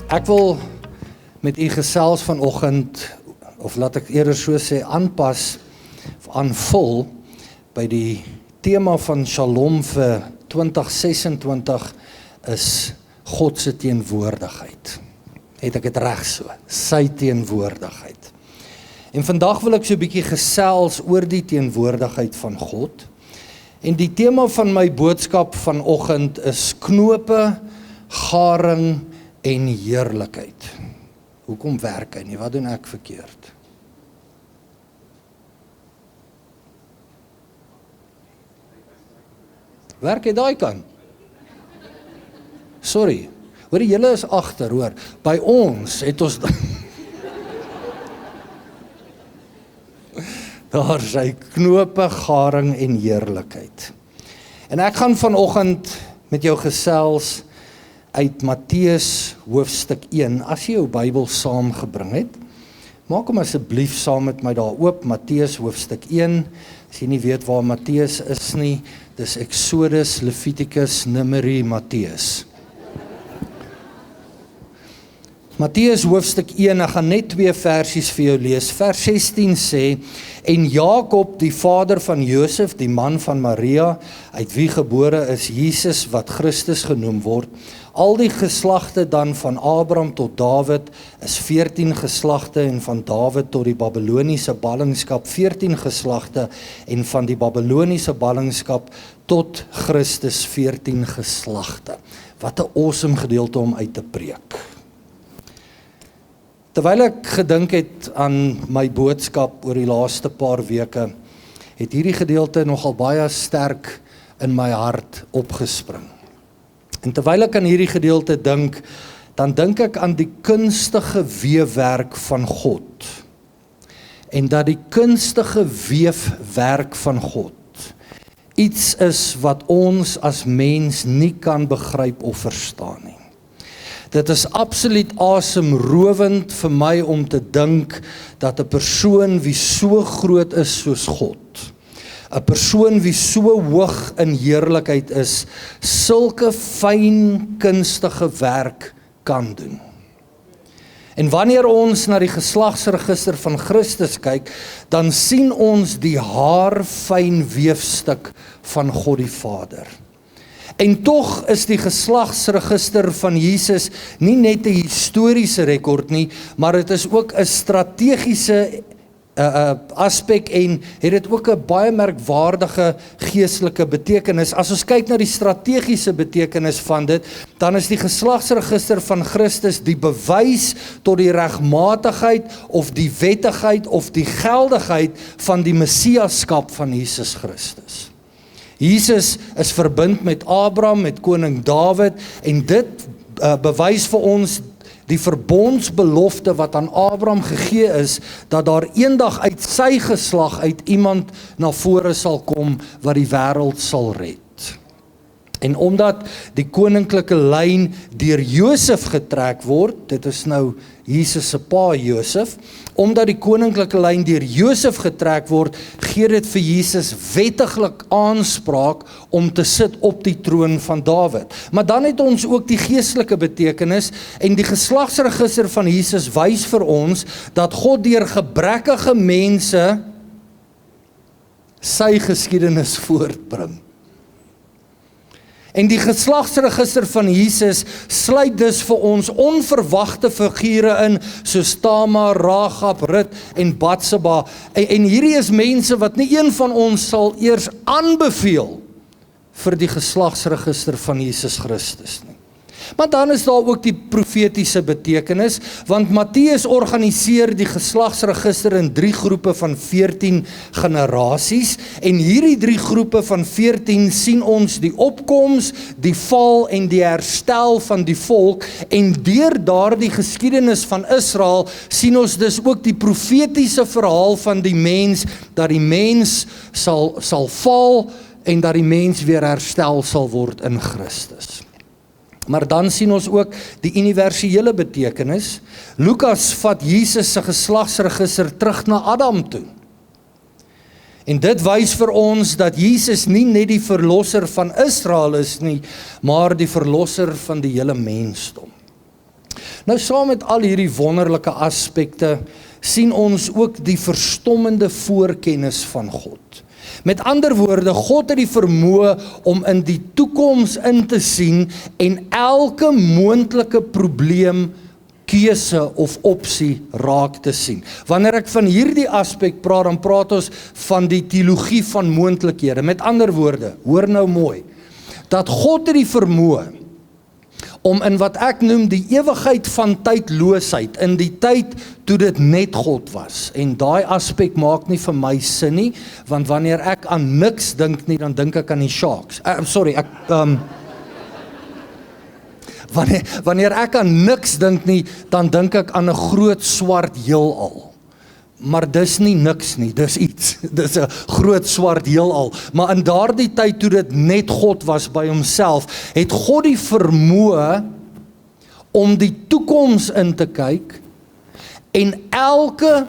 Ek wil met u gesels vanoggend, of laat ek eerder so sê, aanpas, of aanvul, by die tema van Shalom vir 2026 is God se teenwoordigheid. Het ek dit reg so? Sy teenwoordigheid. En vandag wil ek so 'n bietjie gesels oor die teenwoordigheid van God. En die tema van my boodskap vanoggend is knope, garing en heerlikheid. Hoekom werk hy nie? Wat doen ek verkeerd? Werk hy daai kant? Sorry. Hoor, julle is agter, hoor. By ons het ons daar sy knope, garing en heerlikheid. En ek gaan vanoggend met jou gesels uit Matteus hoofstuk 1. As jy jou Bybel saamgebring het, maak hom asseblief saam met my daar oop, Matteus hoofstuk 1. As jy nie weet waar Matteus is nie, dis Exodus, Levitikus, Numeri, Matteus. Matteus hoofstuk 1, ek gaan net 2 versies vir jou lees. Vers 16 sê, en Jakob, die vader van Josef, die man van Maria, uit wie gebore is Jesus, wat Christus genoem word, al die geslagte dan van Abraham tot Dawid is 14 geslagte en van Dawid tot die Babyloniese ballingskap 14 geslagte en van die Babyloniese ballingskap tot Christus 14 geslagte. Wat 'n awesome gedeelte om uit te preek. Terwyl ek gedink het aan my boodskap oor die laaste paar weke, het hierdie gedeelte nogal baie sterk in my hart opgespring. En terwyl ek aan hierdie gedeelte dink, dan dink ek aan die kunstige weefwerk van God. En dat die kunstige weefwerk van God iets is wat ons as mens nie kan begryp of verstaan nie. Dit is absoluut asemrowend vir my om te dink dat 'n persoon wie so groot is soos God, 'n persoon wie so hoog in heerlikheid is, sulke fyn kunstige werk kan doen. En wanneer ons na die geslagsregister van Christus kyk, dan sien ons die haarfyn weefstuk van God die Vader. En tog is die geslagsregister van Jesus nie net 'n historiese rekord nie, maar dit is ook 'n strategiese aspek en het dit ook 'n baie merkwaardige geestelike betekenis. As ons kyk na die strategiese betekenis van dit, dan is die geslagsregister van Christus die bewys tot die regmatigheid of die wettigheid of die geldigheid van die messiaskap van Jesus Christus. Jesus is verbind met Abraham, met koning Dawid, en dit bewys vir ons die verbondsbelofte wat aan Abraham gegee is, dat daar eendag uit sy geslag uit iemand na vore sal kom wat die wêreld sal red. En omdat die koninklike lyn deur Josef getrek word, dit is nou Jesus se pa Josef, omdat die koninklike lyn deur Josef getrek word, gee dit vir Jesus wettiglik aanspraak om te sit op die troon van Dawid. Maar dan het ons ook die geestelike betekenis, en die geslagsregister van Jesus wys vir ons dat God deur gebrekkige mense sy geskiedenis voortbring. En die geslagsregister van Jesus sluit dus vir ons onverwagte figure in, soos Tamar, Rahab, Rut en Batseba. En hierdie is mense wat nie een van ons sal eers aanbeveel vir die geslagsregister van Jesus Christus nie. Maar dan is daar ook die profetiese betekenis, want Matteus organiseer die geslagsregister in 3 groepe van 14 generasies, en hierdie 3 groepe van 14 sien ons die opkoms, die val en die herstel van die volk, en deur daardie geskiedenis van Israel sien ons dus ook die profetiese verhaal van die mens, dat die mens sal val en dat die mens weer herstel sal word in Christus. Maar dan sien ons ook die universele betekenis. Lukas vat Jesus se geslagsregister terug na Adam toe. En dit wys vir ons dat Jesus nie net die verlosser van Israel is nie, maar die verlosser van die hele mensdom. Nou saam met al hierdie wonderlike aspekte sien ons ook die verstommende voorkennis van God. Met ander woorde, God het die vermoë om in die toekoms in te sien en elke moontlike probleem, keuse of opsie raak te sien. Wanneer ek van hierdie aspek praat, dan praat ons van die teologie van moontlikhede. Met ander woorde, hoor nou mooi, dat God het die vermoë om in wat ek noem die ewigheid van tydloosheid, in die tyd toe dit net God was, en daai aspek maak nie vir my sin nie, want wanneer ek aan niks dink nie, dan dink ek aan die Sharks. Wanneer ek aan niks dink nie, dan dink ek aan 'n groot swart heelal. Maar dis nie niks nie, dis iets. Dis 'n groot swart heelal. Maar in daardie tyd toe dit net God was by homself, het God die vermoë om die toekoms in te kyk en elke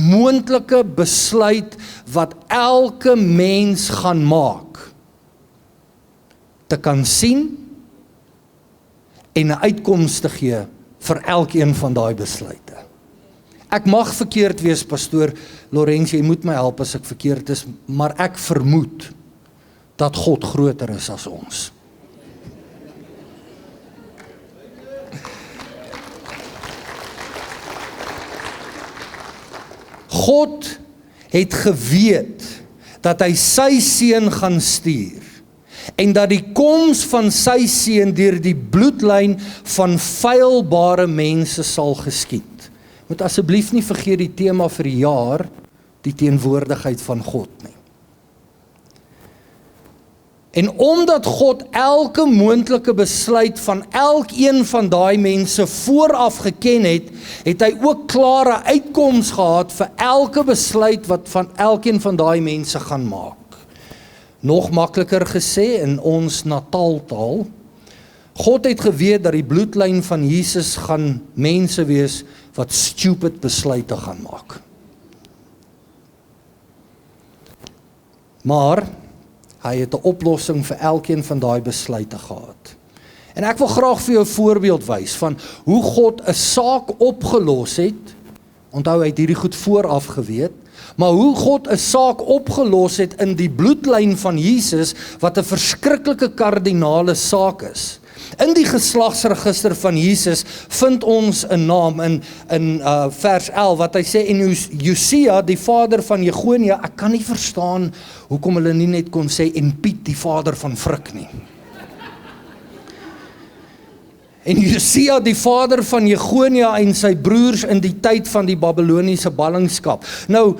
moontlike besluit wat elke mens gaan maak, te kan sien en 'n uitkoms te gee vir elkeen van daai besluite. Ek mag verkeerd wees, pastoor Lorenz, jy moet my help as ek verkeerd is, maar ek vermoed dat God groter is as ons. God het geweet dat hy sy seun gaan stuur en dat die koms van sy seun deur die bloedlyn van feilbare mense sal geskied. Moet asseblief nie vergeet die tema vir die jaar, die teenwoordigheid van God nie. En omdat God elke moontlike besluit van elkeen van daai mense vooraf geken het, het hy ook klare uitkoms gehad vir elke besluit wat van elkeen van daai mense gaan maak. Nog makliker gesê in ons nataaltaal, God het geweet dat die bloedlyn van Jesus gaan mense wees wat stupid besluite gaan maak. Maar hy het 'n oplossing vir elkeen van daai besluite gehad. En ek wil graag vir jou 'n voorbeeld wys van hoe God 'n saak opgelos het. Onthou, hy het hierdie goed vooraf geweet, maar hoe God 'n saak opgelos het in die bloedlyn van Jesus, wat 'n verskriklike kardinale saak is. In die geslagsregister van Jesus vind ons 'n naam in vers 11 wat hy sê, en Josia, die vader van Jegonia, ek kan nie verstaan hoekom hulle nie net kon sê, en Piet, die vader van Frik nie. En Josia, die vader van Jegonia en sy broers in die tyd van die Babyloniese ballingskap. Nou,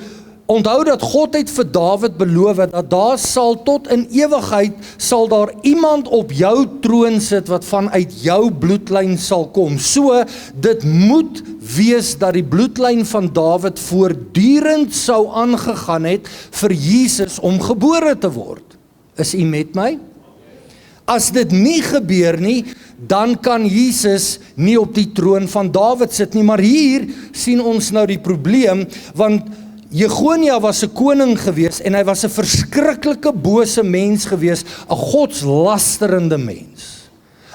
onthou dat God het vir Dawid beloof dat daar sal tot in ewigheid sal daar iemand op jou troon sit wat vanuit jou bloedlyn sal kom. So, dit moet wees dat die bloedlyn van Dawid voortdurend sou aangegaan het vir Jesus om gebore te word. Is u met my? As dit nie gebeur nie, dan kan Jesus nie op die troon van Dawid sit nie. Maar hier sien ons nou die probleem, want Jegonia was 'n koning gewees en hy was 'n verskriklike bose mens gewees, 'n godslasterende mens.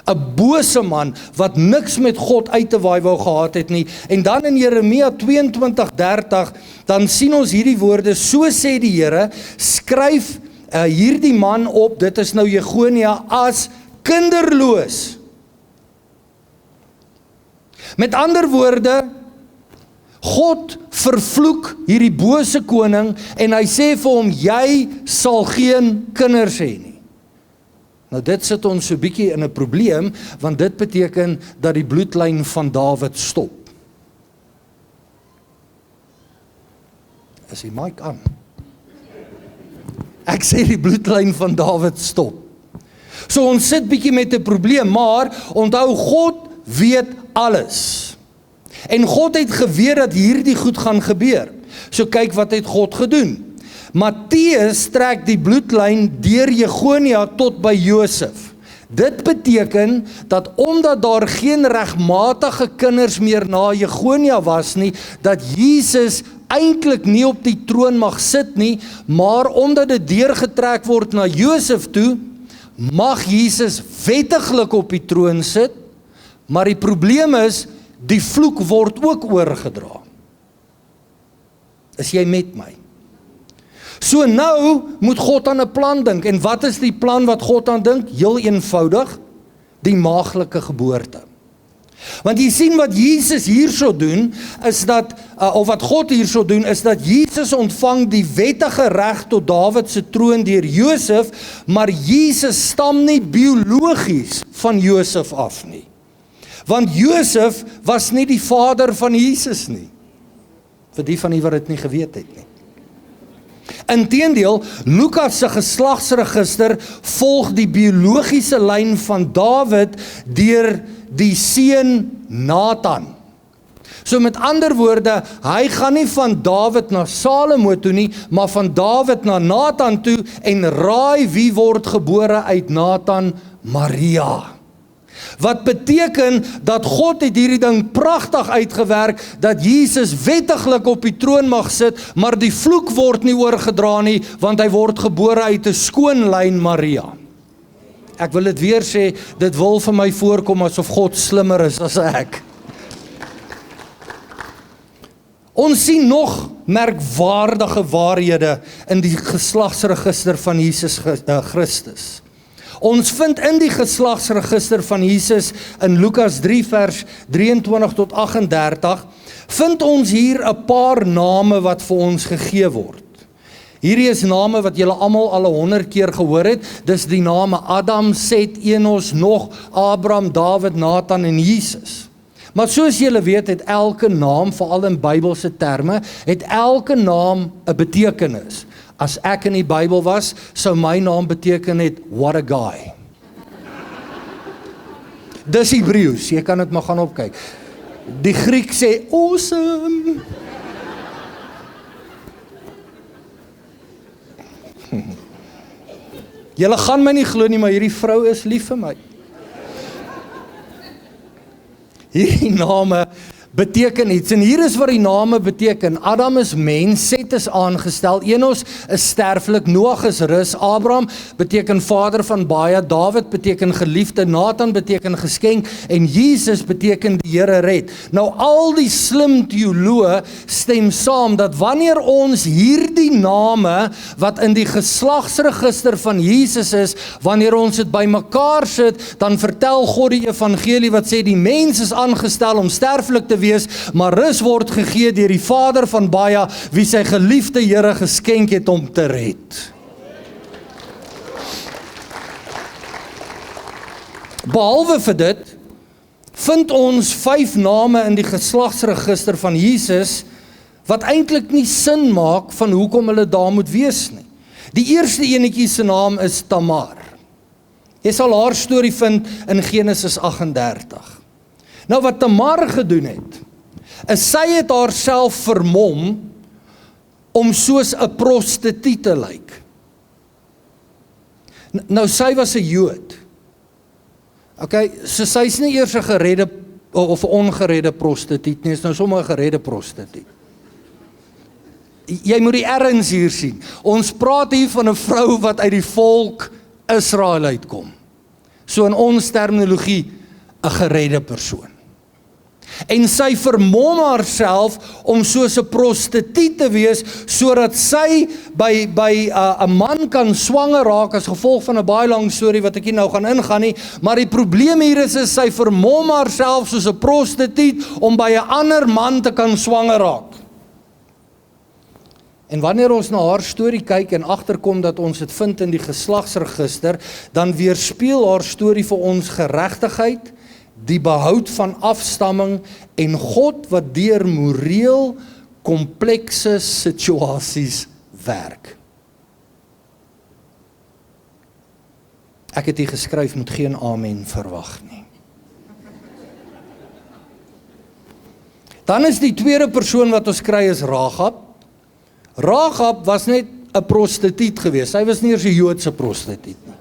'n Bose man wat niks met God uit te waai wou gehad het nie. En dan in Jeremia 22:30, dan sien ons hierdie woorde, so sê die Here, skryf hierdie man op, dit is nou Jegonia, as kinderloos. Met ander woorde, God vervloek hierdie bose koning en hy sê vir hom, jy sal geen kinders hê nie. Nou dit sit ons so bietjie in 'n probleem, want dit beteken dat die bloedlyn van Dawid stop. Is die mic aan? Ek sê die bloedlyn van Dawid stop. So ons sit bietjie met 'n probleem, maar onthou, God weet alles. En God het geweet dat hierdie goed gaan gebeur. So kyk wat het God gedoen. Matteus trek die bloedlyn deur Jegonia tot by Josef. Dit beteken dat omdat daar geen regmatige kinders meer na Jegonia was nie, dat Jesus eintlik nie op die troon mag sit nie, maar omdat dit deurgetrek word na Josef toe, mag Jesus wettiglik op die troon sit, maar die probleem is, die vloek word ook oorgedra. Is jy met my? So nou moet God aan 'n plan dink. En wat is die plan wat God aan dink? Heel eenvoudig, die maaglike geboorte. Want jy sien wat Jesus hierso doen, is dat, of wat God hierso doen, is dat Jesus ontvang die wettige reg tot Dawid se troon deur Josef, maar Jesus stam nie biologies van Josef af nie. Want Josef was nie die vader van Jesus nie. Vir die van u wat dit nie geweet het nie. Inteendeel, Lukas se geslagsregister volg die biologiese lyn van Dawid deur die seun Nathan. So met ander woorde, hy gaan nie van Dawid na Salomo toe nie, maar van Dawid na Nathan toe en raai wie word gebore uit Nathan? Maria. Wat beteken dat God het hierdie ding pragtig uitgewerk, dat Jesus wettiglik op die troon mag sit, maar die vloek word nie oorgedra nie, want hy word gebore uit 'n skoon lyn Maria. Ek wil dit weer sê, dit wil vir my voorkom asof God slimmer is as ek. Ons sien nog merkwaardige waarhede in die geslagsregister van Jesus Christus. Ons vind in die geslagsregister van Jesus in Lukas 3 vers 23 tot 38, vind ons hier 'n paar name wat vir ons gegee word. Hierdie is name wat julle almal al 100 keer gehoor het, dis die name Adam, Set, Enos, Nog, Abraham, Dawid, Nathan en Jesus. Maar soos julle weet, het elke naam, veral in Bybelse terme, het elke naam 'n betekenis. As ek in die Bybel was, sou my naam beteken het, what a guy. Dis Hebreëus, jy kan dit maar gaan opkyk. Die Griek sê, awesome. Julle gaan my nie glo nie, maar hierdie vrou is lief vir my. Hierdie name beteken iets, en hier is wat die name beteken. Adam is mens, Set is aangestel, Enos is sterflik, Noag is rus, Abraham beteken vader van baie, Dawid beteken geliefde, Nathan beteken geskenk, en Jesus beteken die Here red. Nou al die slim teoloë stem saam, dat wanneer ons hierdie name, wat in die geslagsregister van Jesus is, wanneer ons dit by mekaar sit, dan vertel God die evangelie wat sê, die mens is aangestel om sterflik te wees, maar rus word gegee deur die Vader van baie, wie sy geliefde Here geskenk het om te red. Behalwe vir dit, vind ons 5 name in die geslagsregister van Jesus, wat eintlik nie sin maak van hoekom hulle daar moet wees nie. Die eerste enetjie se naam is Tamar. Jy sal haar storie vind in Genesis 38. Nou wat Tamar gedoen het, is sy het haarself vermom om soos 'n prostituut te lyk. Nou sy was 'n Jood. Okay, so sy is nie eers 'n geredde of 'n ongeredde prostituut nie, is nou sommer 'n geredde prostituut. Jy moet die erns hier sien. Ons praat hier van 'n vrou wat uit die volk Israel uitkom. So in ons terminologie 'n geredde persoon. En sy vermom haarself om soos 'n prostituut te wees, sodat sy by 'n man kan swanger raak as gevolg van 'n baie lang storie wat ek nie nou gaan ingaan nie, maar die probleem hier is sy vermom haarself soos 'n prostituut om by 'n ander man te kan swanger raak. En wanneer ons na haar storie kyk en agterkom dat ons dit vind in die geslagsregister, dan weerspieël haar storie vir ons geregtigheid, die behoud van afstamming en God wat deur moreel komplekse situasies werk. Ek het hier geskryf, moet geen amen verwag nie. Dan is die tweede persoon wat ons kry is Rahab. Rahab was net 'n prostituut geweest. Sy was nie eers 'n Joodse prostituut nie.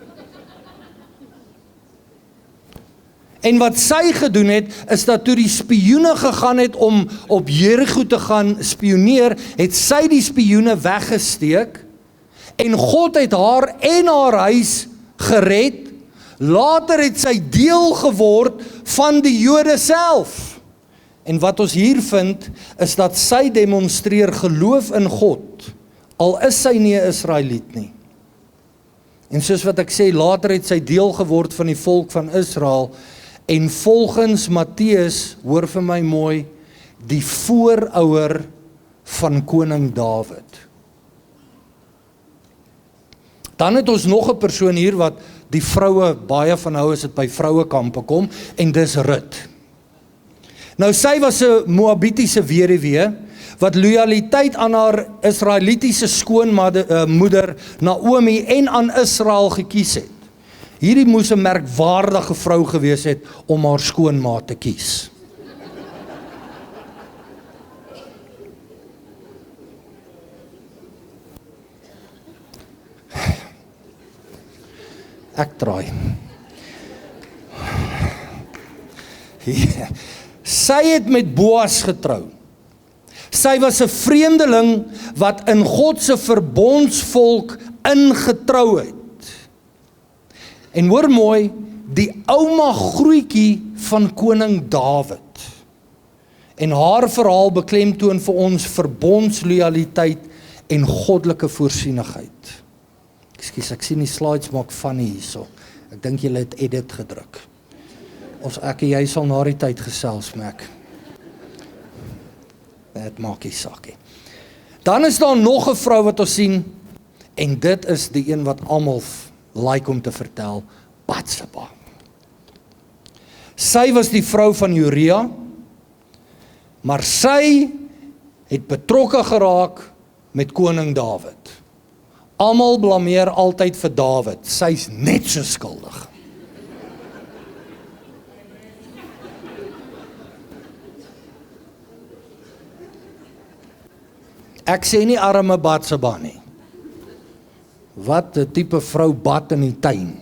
En wat sy gedoen het, is dat toe die spioene gegaan het om op Jerigo te gaan spioneer, het sy die spioene weggesteek, en God het haar en haar huis gered. Later het sy deel geword van die Jode self. En wat ons hier vind, is dat sy demonstreer geloof in God, al is sy nie 'n Israeliet nie. En soos wat ek sê, later het sy deel geword van die volk van Israel, en volgens Matteus, hoor vir my mooi, die voorouer van koning Dawid. Dan het ons nog 'n persoon hier wat die vroue, baie van nou as dit by vrouekampe kom, en dis Rut. Nou sy was 'n Moabitiese weduwee, wat lojaliteit aan haar Israelitiese skoonmoeder Naomi en aan Israel gekies het. Hierdie moes 'n merkwaardige vrou gewees het om haar skoonma te kies. Ek draai. Sy het met Boas getrou. Sy was 'n vreemdeling wat in God se verbondsvolk ingetrou het. En hoor mooi, die ouma grootjie van koning Dawid. En haar verhaal beklemtoon vir ons verbondsloyaliteit en goddelike voorsienigheid. Ekskuus, ek sien die slides maak funny hierso. Ek dink julle het edit gedruk. Ons ek en jy sal na die tyd gesels, Mac. Dit maak nie saak nie. Dan is daar nog 'n vrou wat ons sien, en dit is die een wat almal like om te vertel, Batseba. Sy was die vrou van Uria, maar sy het betrokke geraak met koning Dawid. Almal blameer altyd vir Dawid, sy's net so skuldig. Ek sê nie arme Batseba nie. Wat 'n tipe vrou bad in die tuin.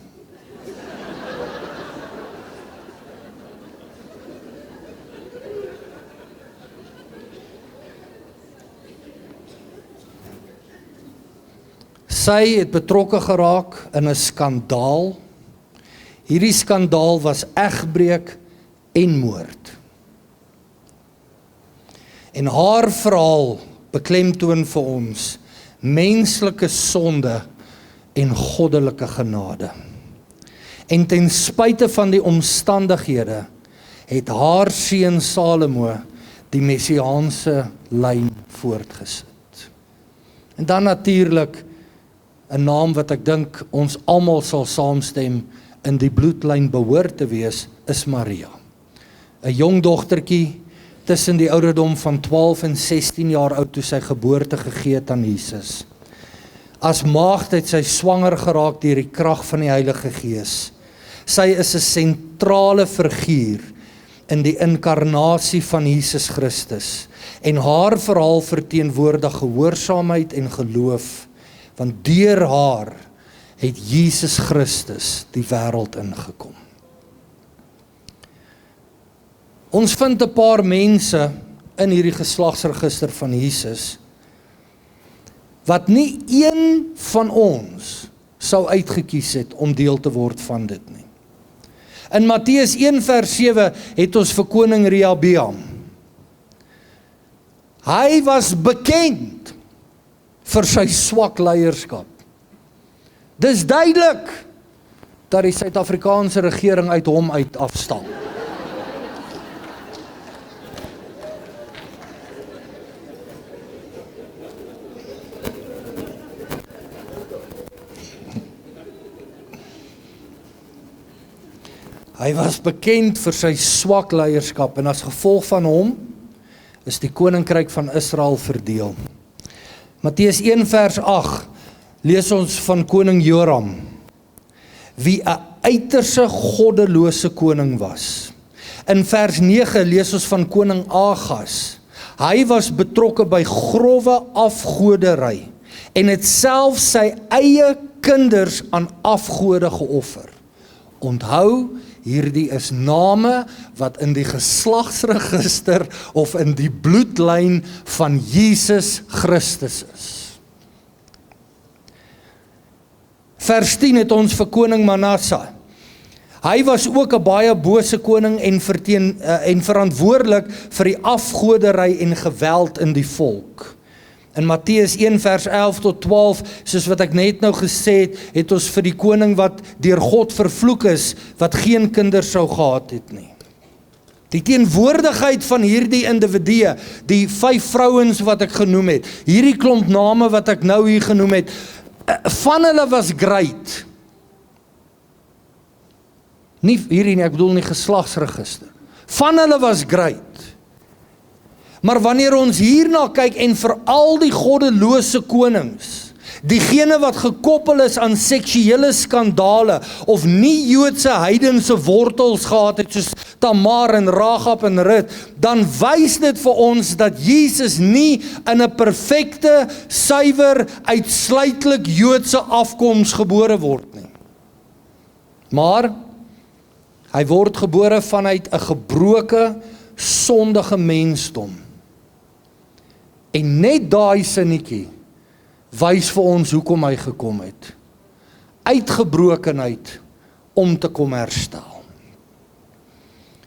Sy het betrokke geraak in 'n skandaal. Hierdie skandaal was egbreek en moord. En haar verhaal beklemtoon vir ons menslike sonde en goddelike genade. En ten spyte van die omstandighede het haar seun Salomo die messiaanse lyn voortgesit. En dan natuurlik 'n naam wat ek dink ons almal sal saamstem in die bloedlyn behoort te wees, is Maria. 'n Jong dogtertjie tussen die ouderdom van 12 en 16 jaar oud toe sy geboorte gegee het aan Jesus. As maagd het sy swanger geraak deur die krag van die Heilige Gees. Sy is 'n sentrale figuur in die inkarnasie van Jesus Christus. En haar verhaal verteenwoordig gehoorsaamheid en geloof, want deur haar het Jesus Christus die wêreld ingekom. Ons vind 'n paar mense in hierdie geslagsregister van Jesus, wat nie een van ons sou uitgekies het om deel te word van dit nie. In Matteus 1 vers 7 het ons vir koning Rehabeam. Hy was bekend vir sy swak leierskap. Dis duidelik dat die Suid-Afrikaanse regering uit hom uit afstam. Hy was bekend vir sy swak leierskap en as gevolg van hom is die koninkryk van Israel verdeel. Matteus 1 vers 8 lees ons van koning Joram, wie 'n uiterse goddelose koning was. In vers 9 lees ons van koning Agas. Hy was betrokke by grove afgodery en het self sy eie kinders aan afgode geoffer. Onthou, hierdie is name wat in die geslagsregister of in die bloedlyn van Jesus Christus is. Vers 10 het ons vir koning Manasse. Hy was ook 'n baie bose koning en verantwoordelik vir die afgoderry en geweld in die volk. In Matteus 1 vers 11 tot 12, soos wat ek net nou gesê het, het ons vir die koning wat deur God vervloek is, wat geen kinders sou gehad het nie. Die teenwoordigheid van hierdie individue, die 5 vrouens wat ek genoem het, hierdie klomp name wat ek nou hier genoem het, van hulle was great. Nie hierdie nie, ek bedoel nie geslagsregister. Van hulle was great. Maar wanneer ons hierna kyk en veral die goddelose konings, diegene wat gekoppel is aan seksuele skandale of nie Joodse heidense wortels gehad het soos Tamar en Rahab en Rut, dan wys dit vir ons dat Jesus nie in 'n perfekte, suiwer, uitsluitlik Joodse afkoms gebore word nie. Maar hy word gebore vanuit 'n gebroke, sondige mensdom. En net daai sinnetjie wys vir ons hoekom hy gekom het. Uitgebrokenheid om te kom herstel.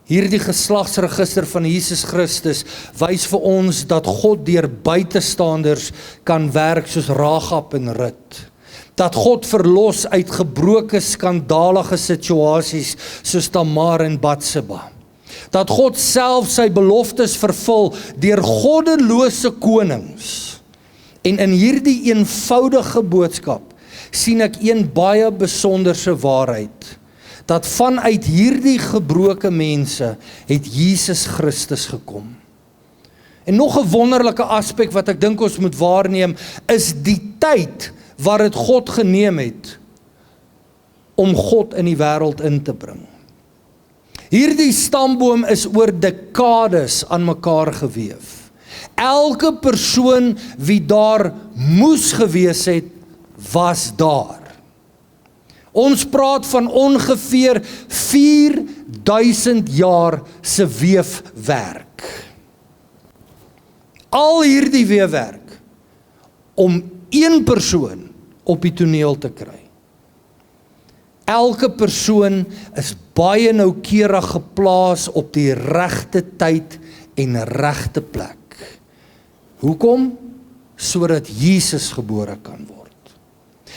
Hierdie geslagsregister van Jesus Christus wys vir ons dat God deur buitestanders kan werk soos Rahab en Rut. Dat God verlos uit gebroke, skandalige situasies soos Tamar en Batseba. Dat God self sy beloftes vervul deur goddelose konings. En in hierdie eenvoudige boodskap sien ek een baie besonderse waarheid. Dat vanuit hierdie gebroke mense het Jesus Christus gekom. En nog 'n wonderlike aspek wat ek dink ons moet waarneem, is die tyd wat dit God geneem het om God in die wêreld in te bring. Hierdie stamboom is oor dekades aan mekaar geweef. Elke persoon wie daar moes gewees het, was daar. Ons praat van ongeveer 4000 jaar se weefwerk. Al hierdie weefwerk om een persoon op die toneel te kry. Elke persoon is baie noukeurig geplaas op die regte tyd en regte plek. Hoekom? Sodat Jesus gebore kan word.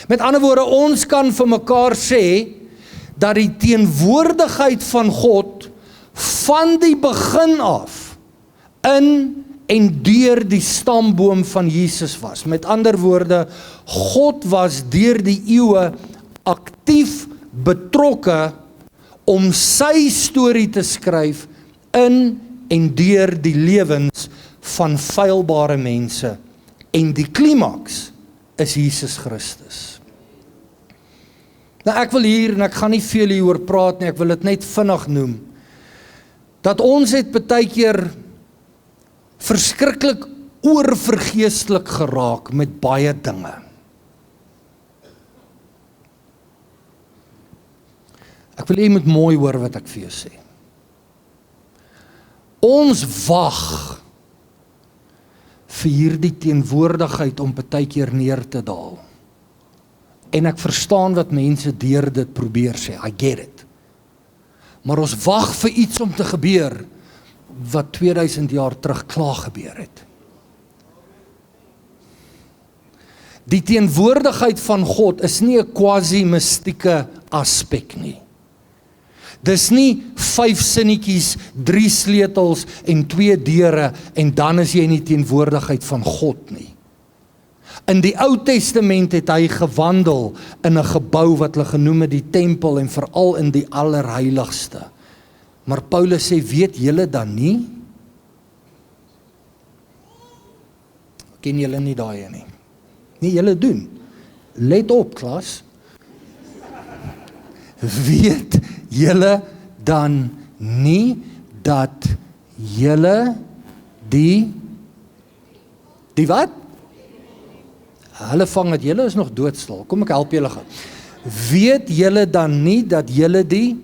Met ander woorde, ons kan vir mekaar sê dat die teenwoordigheid van God van die begin af in en deur die stamboom van Jesus was. Met ander woorde, God was deur die eeue aktief betrokke om sy storie te skryf in en deur die lewens van feilbare mense. En die klimaks is Jesus Christus. Nou ek wil hier, en ek gaan nie veel hieroor praat nie, ek wil dit net vinnig noem, dat ons het baie keer verskriklik oorvergeestelik geraak met baie dinge. Ek wil jy moet mooi hoor wat ek vir jou sê. Ons wag vir hierdie teenwoordigheid om baie keer neer te daal. En ek verstaan wat mense deur dit probeer sê, I get it. Maar ons wag vir iets om te gebeur, wat 2000 jaar terug klaar gebeur het. Die teenwoordigheid van God is nie 'n quasi-mystieke aspek nie. Dis nie 5 sinnetjies, 3 sleutels en 2 deure en dan is jy in die teenwoordigheid van God nie. In die Ou Testament het hy gewandel in 'n gebou wat hulle genoem het die tempel en veral in die allerheiligste. Maar Paulus sê, weet julle dan nie? Ken julle nie daai nie? Nee, julle doen. Let op, klas. Weet julle dan nie dat julle die wat? Hulle vang dat julle is nog doodstil. Kom ek help julle gaan. Weet julle dan nie dat julle die,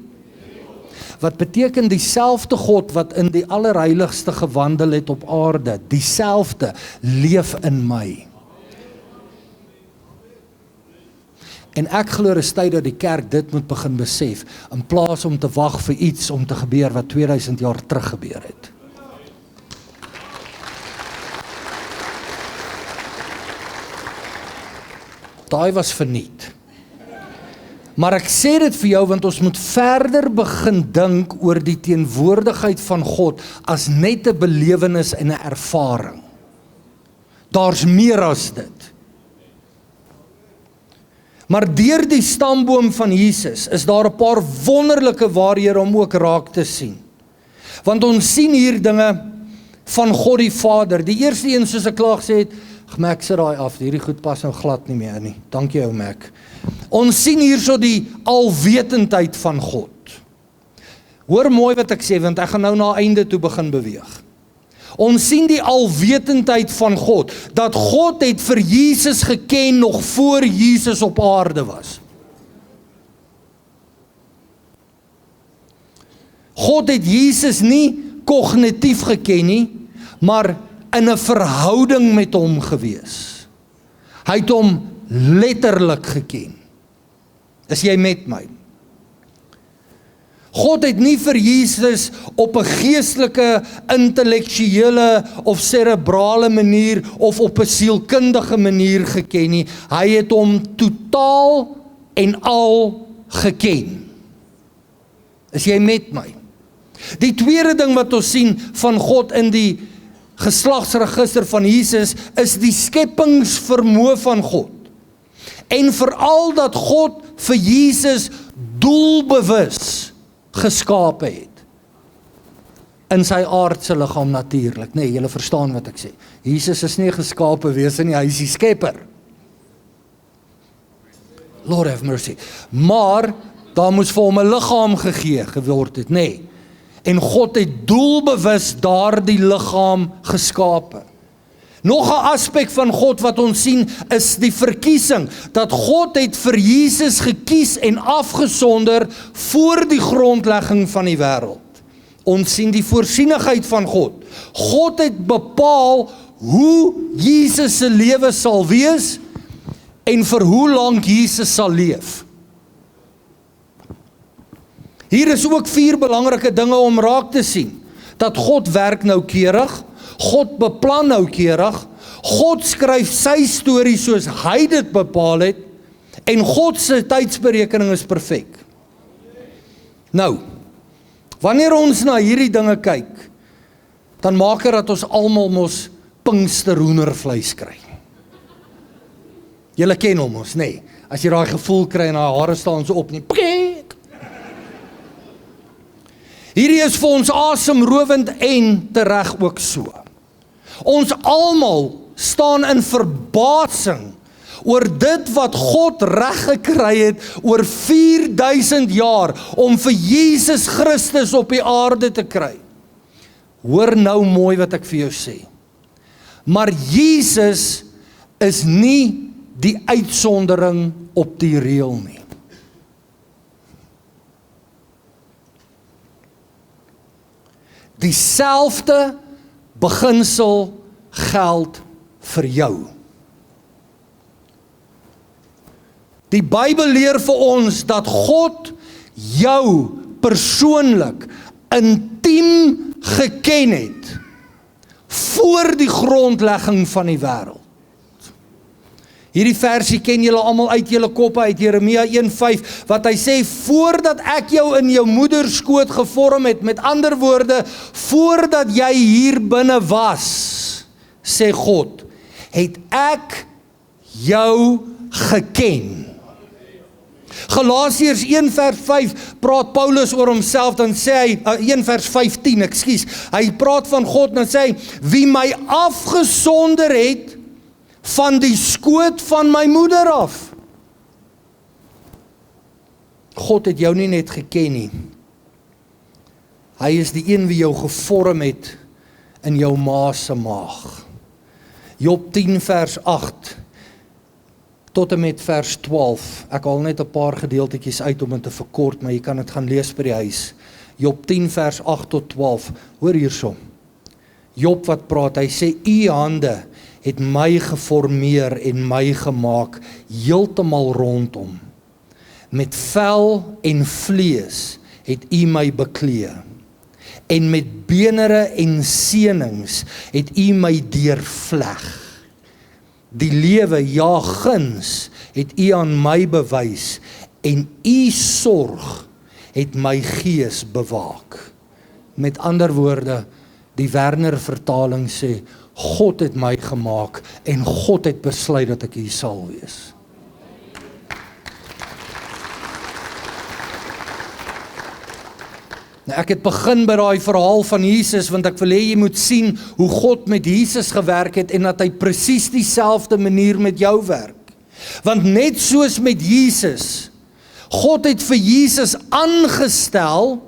wat beteken dieselfde God wat in die allerheiligste gewandel het op aarde, dieselfde leef in my. En ek glo dis tyd dat die kerk dit moet begin besef, in plaas om te wag vir iets om te gebeur wat 2000 jaar terug gebeur het. Daai was verniet. Maar ek sê dit vir jou, want ons moet verder begin dink oor die teenwoordigheid van God as net 'n belewenis en 'n ervaring. Daar's meer as dit. Maar deur die stamboom van Jesus is daar 'n paar wonderlike waarhede om ook raak te sien. Want ons sien hier dinge van God die Vader. Die eerste een, soos ek klaar gesê het, Mac, sit daai af, hierdie goed pas nou glad nie meer in nie. Dankie ou Mac. Ons sien hierso die alwetendheid van God. Hoor mooi wat ek sê, want ek gaan nou na einde toe begin beweeg. Ons sien die alwetendheid van God, dat God het vir Jesus geken nog voor Jesus op aarde was. God het Jesus nie kognitief geken nie, maar in 'n verhouding met hom gewees. Hy het hom letterlik geken. Is jy met my? God het nie vir Jesus op 'n geestelike, intellektuele of cerebrale manier of op 'n sielkundige manier geken nie. Hy het hom totaal en al geken. Is jy met my? Die tweede ding wat ons sien van God in die geslagsregister van Jesus is die skepingsvermoë van God. En veral dat God vir Jesus doelbewus geskape het. In sy aardse liggaam natuurlik. Nee, julle verstaan wat ek sê. Jesus is nie geskape wese nie, hy is die skepper. Lord have mercy. Maar daar moes vir hom 'n liggaam gegee geword het, nee. En God het doelbewus daardie liggaam geskape. Nog 'n aspek van God wat ons sien is die verkiesing, dat God het vir Jesus gekies en afgesonder voor die grondlegging van die wêreld. Ons sien die voorsienigheid van God. God het bepaal hoe Jesus se lewe sal wees en vir hoe lank Jesus sal leef. Hier is ook 4 belangrike dinge om raak te sien. Dat God werk noukeurig, God beplan noukeurig, God skryf sy storie soos hy dit bepaal het, en God se tydsberekening is perfek. Nou, wanneer ons na hierdie dinge kyk, dan maak dit dat ons almal mos Pinksterhoendervleis kry. Julle ken hom mos, nee. As jy daai gevoel kry en daai hare staan so op nie. Hierdie is vir ons asemrowend en tereg ook so. Ons almal staan in verbasing oor dit wat God reg gekry het oor 4000 jaar om vir Jesus Christus op die aarde te kry. Hoor nou mooi wat ek vir jou sê. Maar Jesus is nie die uitsondering op die reël nie. Dieselfde beginsel geld vir jou. Die Bybel leer vir ons dat God jou persoonlik intiem geken het voor die grondlegging van die wêreld. Hierdie versie ken julle almal uit julle koppe uit Jeremia 1:5 wat hy sê voordat ek jou in jou moeder skoot gevorm het, met ander woorde voordat jy hier binne was, sê God, het ek jou geken. Galasiërs 1:5 praat Paulus oor homself, dan sê hy 1:15, ekskuus. Hy praat van God en sê hy wie my afgesonder het van die skoot van my moeder af. God het jou nie net geken nie. Hy is die een wie jou gevorm het in jou ma se maag. Job 10 vers 8 tot en met vers 12. Ek haal net 'n paar gedeeltetjies uit om dit te verkort, maar jy kan dit gaan lees by die huis. Job 10 vers 8 tot 12. Hoor hierso. Job wat praat, hy sê u hande het my geformeer en my gemaak heeltemal rondom. Met vel en vlees het U my beklee. En met benere en senings het U my deurvleg. Die lewe, ja guns, het U aan my bewys en U sorg het my gees bewaak. Met ander woorde, die Werner vertaling sê, God het my gemaak en God het besluit dat ek hier sal wees. Nou, ek het begin by daai verhaal van Jesus, want ek wil hê jy moet sien hoe God met Jesus gewerk het en dat hy presies dieselfde manier met jou werk. Want net soos met Jesus, God het vir Jesus aangestel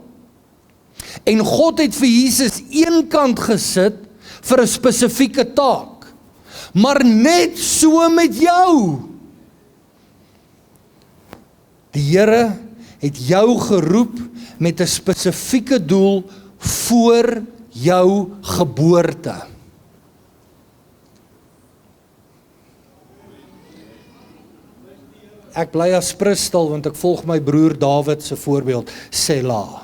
en God het vir Jesus eenkant gesit vir 'n spesifieke taak. Maar net so met jou. Die Here het jou geroep met 'n spesifieke doel voor jou geboorte. Ek bly as prisstil want ek volg my broer David se voorbeeld, Selah.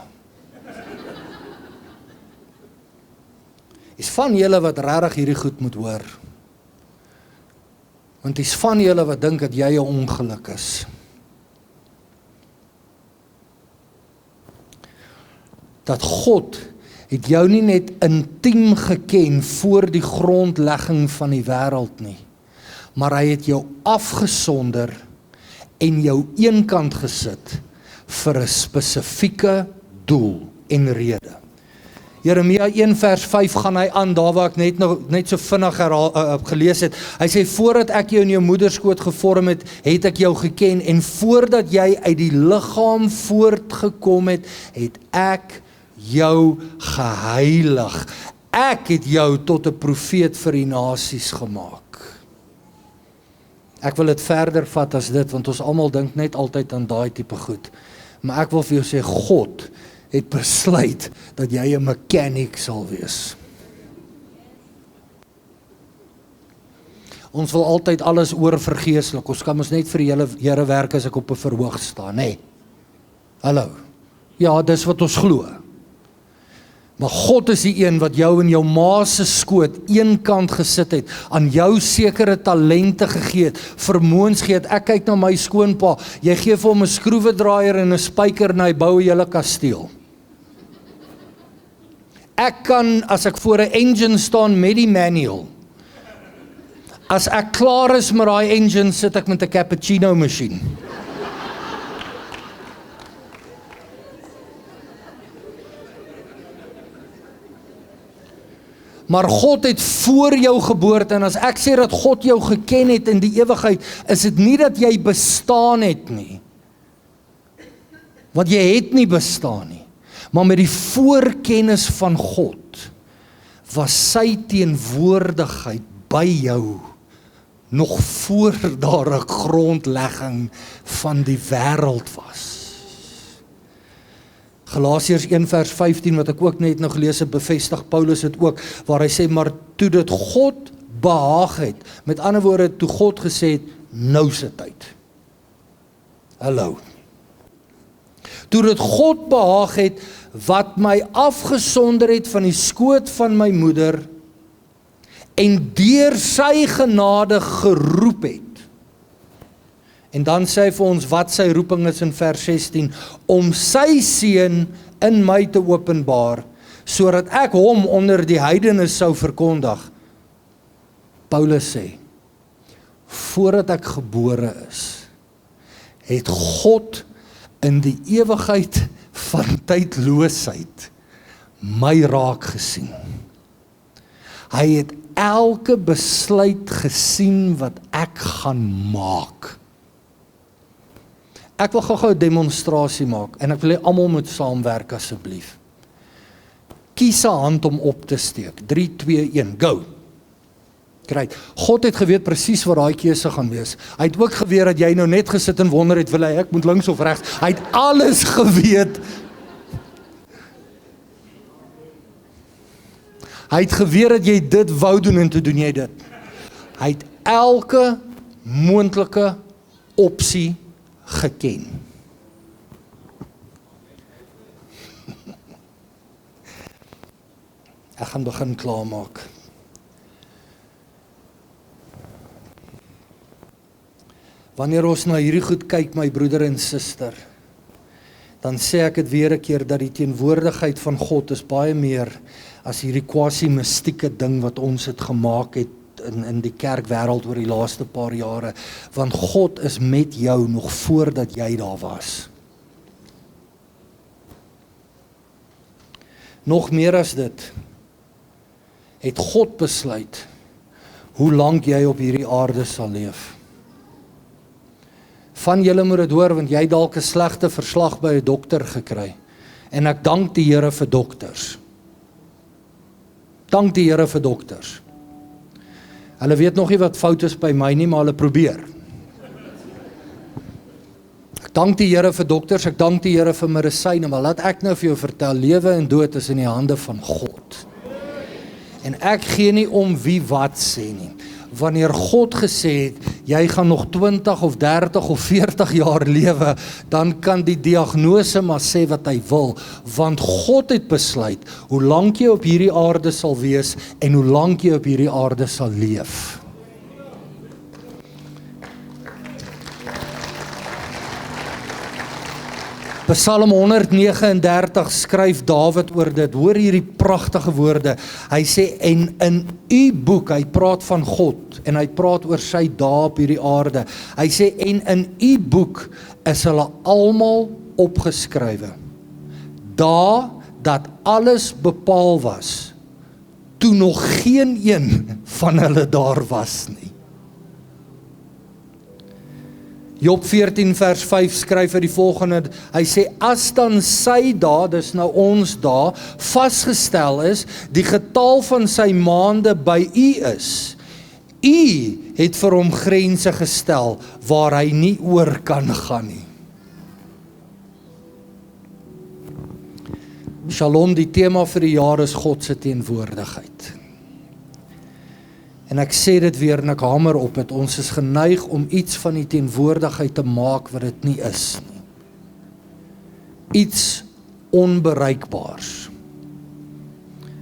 Is van julle wat regtig hierdie goed moet hoor. Want is van julle wat dink dat jy 'n ongeluk is. Dat God het jou nie net intiem geken voor die grondlegging van die wêreld nie, maar hy het jou afgesonder en jou eenkant gesit vir 'n spesifieke doel en rede. Jeremia 1 vers 5 gaan hy aan, daar waar ek net so vinnig gelees het. Hy sê, voordat ek jou in jou moederskoot gevorm het, het ek jou geken, en voordat jy uit die liggaam voortgekom het, het ek jou geheilig. Ek het jou tot 'n profeet vir die nasies gemaak. Ek wil dit verder vat as dit, want ons almal dink net altyd aan daai tipe goed. Maar ek wil vir jou sê, God het besluit dat jy 'n mechanic sal wees. Ons wil altyd alles oorvergeeslik. Ons kan ons net vir die Here werk as ek op 'n verhoog staan, nê? Hallo. Ja, dis wat ons glo. Maar God is die een wat jou in jou ma se skoot eenkant gesit het, aan jou sekere talente gegee het, vermoëns gegee het. Ek kyk na my skoonpa, jy gee vir hom 'n skroewedraaier en 'n spyker en hy bou 'n hele kasteel. Ek kan, as ek voor 'n engine staan met die manual, as ek klaar is met daai engine, sit ek met 'n cappuccino masjien. Maar God het voor jou geboorte, en as ek sê dat God jou geken het in die ewigheid, is dit nie dat jy bestaan het nie. Want jy het nie bestaan nie. Maar met die voorkennis van God, was sy teenwoordigheid by jou, nog voor daar 'n grondlegging van die wêreld was. Galasiërs 1 vers 15, wat ek ook net nou gelees het, bevestig Paulus het ook, waar hy sê, maar toe dit God behaag het, met ander woorde, toe God gesê het, nou se tyd. Hallo. Toe dit God behaag het, wat my afgesonder het van die skoot van my moeder, en deur sy genade geroep het. En dan sê hy vir ons wat sy roeping is in vers 16, om sy seun in my te openbaar, sodat ek hom onder die heidene sou verkondig. Paulus sê, voordat ek gebore is, het God in die ewigheid van tydloosheid my raak gesien. Hy het elke besluit gesien wat ek gaan maak. Ek wil gou-gou 'n demonstrasie maak, en ek wil hê almal moet saamwerk asseblief. Kies 'n hand om op te steek. 3, 2, 1, go! Kry. God het geweet presies wat daai keuse gaan wees. Hy het ook geweet dat jy nou net gesit en wonder het, wil hy ek moet links of regs. Hy het alles geweet. Hy het geweet dat jy dit wou doen en toe doen jy dit. Hy het elke moontlike opsie geken. Ek gaan begin klaarmaak. Wanneer ons na hierdie goed kyk, my broeder en suster, dan sê ek dit weer 'n keer dat die teenwoordigheid van God is baie meer as hierdie quasi-mystieke ding wat ons het gemaak het in die kerkwêreld oor die laaste paar jare, want God is met jou nog voordat jy daar was. Nog meer as dit, het God besluit hoe lank jy op hierdie aarde sal leef. Van julle moet dit hoor, want jy het dalk 'n slegte verslag by 'n dokter gekry. En ek dank die Here vir dokters. Dank die Here vir dokters. Hulle weet nog nie wat fout is by my nie, maar hulle probeer. Ek dank die Here vir dokters, ek dank die Here vir medisyne, maar laat ek nou vir jou vertel, lewe en dood is in die hande van God. En ek gee nie om wie wat sê nie. Wanneer God gesê het, jy gaan nog 20 of 30 of 40 jaar lewe, dan kan die diagnose maar sê wat hy wil, want God het besluit, hoe lank jy op hierdie aarde sal wees, en hoe lank jy op hierdie aarde sal leef. Psalm 139 skryf Dawid oor dit, hoor hierdie pragtige woorde, hy sê, en in u boek, hy praat van God, en hy praat oor sy dae op hierdie aarde, hy sê, en in u boek is hulle almal opgeskrywe, dae dat alles bepaal was, toe nog geen een van hulle daar was nie. Job 14 vers 5 skryf hy die volgende, hy sê, as dan sy dae, dis nou ons dae, vasgestel is, die getal van sy maande by u is, u het vir hom grense gestel, waar hy nie oor kan gaan nie. Shalom, die tema vir die jaar is God se teenwoordigheid. En ek sê dit weer en ek hamer op het, ons is geneig om iets van die teenwoordigheid te maak wat dit nie is nie. Iets onbereikbaars.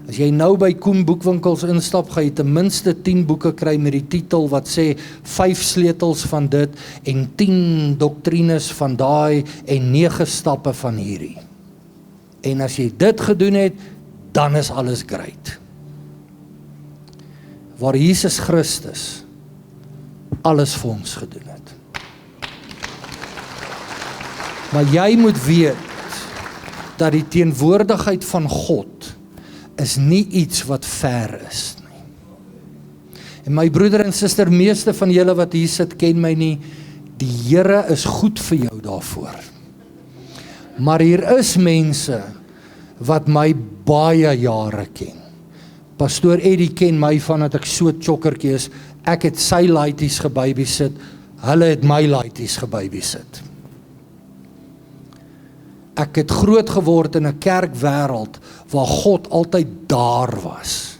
As jy nou by Koen boekwinkels instap, gaan jy ten minste 10 boeke kry met die titel wat sê 5 sleutels van dit en 10 doktrines van daai en 9 stappe van hierdie. En as jy dit gedoen het, dan is alles great. Waar Jesus Christus alles vir ons gedoen het. Maar jy moet weet dat die teenwoordigheid van God is nie iets wat ver is nie. En my broeder en suster, meeste van julle wat hier sit, ken my nie, die Here is goed vir jou daarvoor. Maar hier is mense wat my baie jare ken. Pastoor Eddie ken my van dat ek so tjokkertjie is, ek het sy laities gebabysit, hulle het my laities gebabysit. Ek het groot geword in 'n kerkwêreld waar God altyd daar was.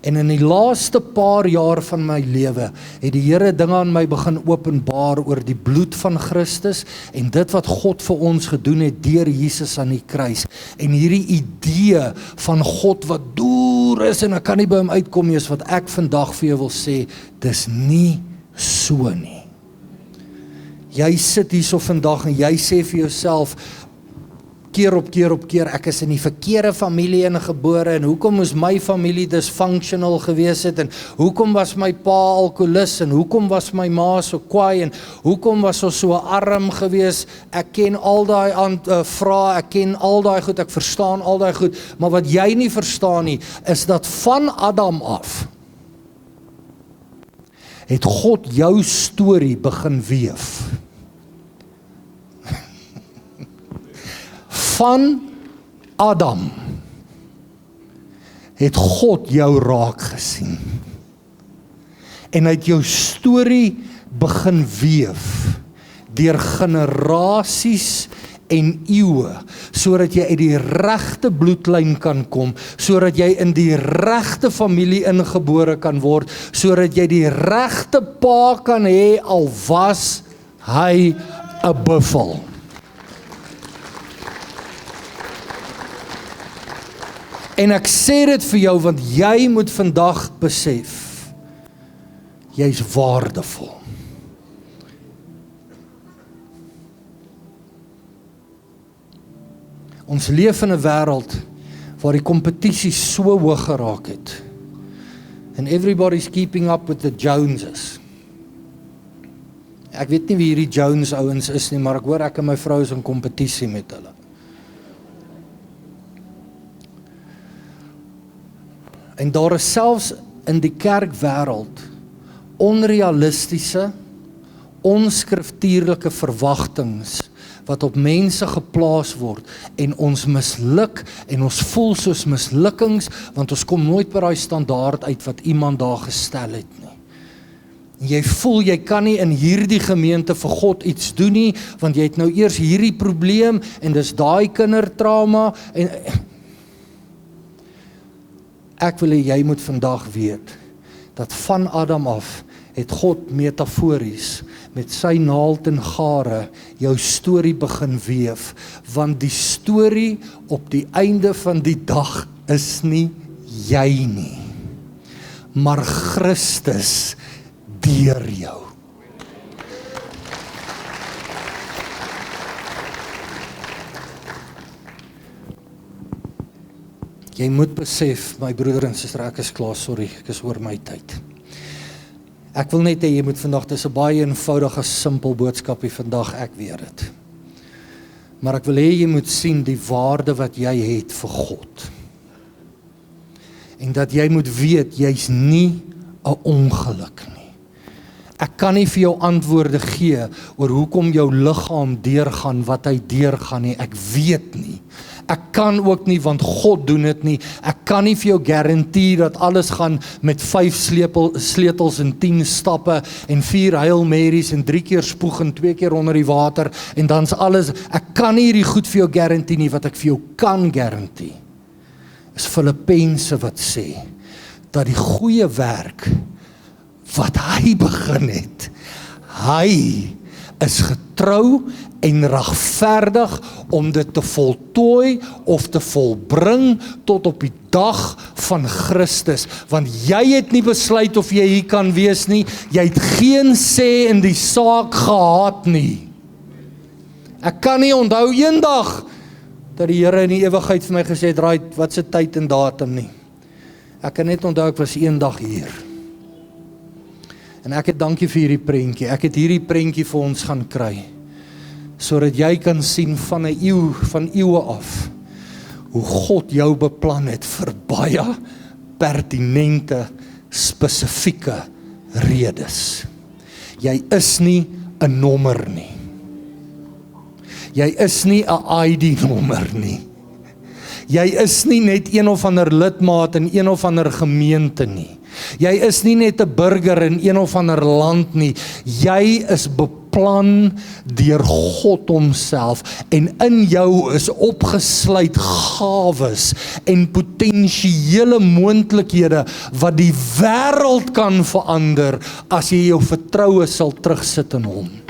En in die laaste paar jaar van my lewe het die Here dinge aan my begin openbaar oor die bloed van Christus en dit wat God vir ons gedoen het deur Jesus aan die kruis. En hierdie idee van God wat deur is en ek kan nie by hom uitkom nie, is wat ek vandag vir jou wil sê, dis nie so nie. Jy sit hierso vandag en jy sê vir jouself, keer op keer, ek is in die verkeerde familie ingebore en hoekom moes my familie dysfunctional gewees het en hoekom was my pa alkoholist en hoekom was my ma so kwaai en hoekom was ons so arm gewees, ek ken al daai vrae, ek ken al daai goed, ek verstaan al daai goed, maar wat jy nie verstaan nie, is dat van Adam af, het God jou storie begin weef. Van Adam het God jou raak gesien. En hy het jou storie begin weef deur generasies en eeue, sodat jy uit die regte bloedlyn kan kom, sodat jy in die regte familie ingebore kan word, sodat jy die regte pa kan hê, al was hy 'n buffel. En ek sê dit vir jou, want jy moet vandag besef, jy's waardevol. Ons leef in 'n wêreld waar die kompetisie so hoog geraak het. And everybody's keeping up with the Joneses. Ek weet nie wie hierdie Jones ouens is nie, maar ek hoor ek en my vrou is in kompetisie met hulle. En daar is selfs in die kerkwêreld onrealistiese, onskriftuurlike verwagtinge wat op mense geplaas word en ons misluk en ons voel soos mislukkings want ons kom nooit by daai standaard uit wat iemand daar gestel het nie. En jy voel jy kan nie in hierdie gemeente vir God iets doen nie want jy het nou eers hierdie probleem en dis daai kindertrauma en ek wil hê jy moet vandag weet dat van Adam af het God metafories met sy naald en gare jou storie begin weef, want die storie op die einde van die dag is nie jy nie, maar Christus deur jou. Jy moet besef, my broeder en suster, ek is klaar, sorry, ek is oor my tyd. Ek wil net hê jy moet vandag, dis 'n baie eenvoudige, simpel boodskapie vandag, ek weet dit. Maar ek wil hê jy moet sien die waarde wat jy het vir God. En dat jy moet weet, jy's nie 'n ongeluk nie. Ek kan nie vir jou antwoorde gee oor hoekom jou liggaam deurgaan wat hy deurgaan nie, ek weet nie. Ek kan ook nie, want God doen dit nie. Ek kan nie vir jou garantie dat alles gaan met 5 sleutels en 10 stappe en 4 Hail Marys en 3 keer spoeg en 2 keer onder die water en dan's alles. Ek kan nie hierdie goed vir jou garantie nie, wat ek vir jou kan garantie is Filippense wat sê dat die goeie werk wat hy begin het, hy is getrou en regverdig om dit te voltooi of te volbring tot op die dag van Christus, want jy het nie besluit of jy hier kan wees nie, jy het geen sê in die saak gehad nie. Ek kan nie onthou eendag dat die Here in die ewigheid vir my gesê het, "Raai, wat se tyd en datum nie." Ek kan net onthou ek was eendag hier. En ek het dankie vir hierdie prentjie. Ek het hierdie prentjie vir ons gaan kry, sodat jy kan sien van eeue af, hoe God jou beplan het vir baie pertinente, spesifieke redes. Jy is nie 'n nommer nie. Jy is nie 'n ID-nommer nie. Jy is nie net een of ander lidmaat in een of ander gemeente nie. Jy is nie net 'n burger in een of ander land nie. Jy is beplan deur God homself en in jou is opgesluit gawes en potensiële moontlikhede wat die wêreld kan verander as jy jou vertroue sal terugsit in hom.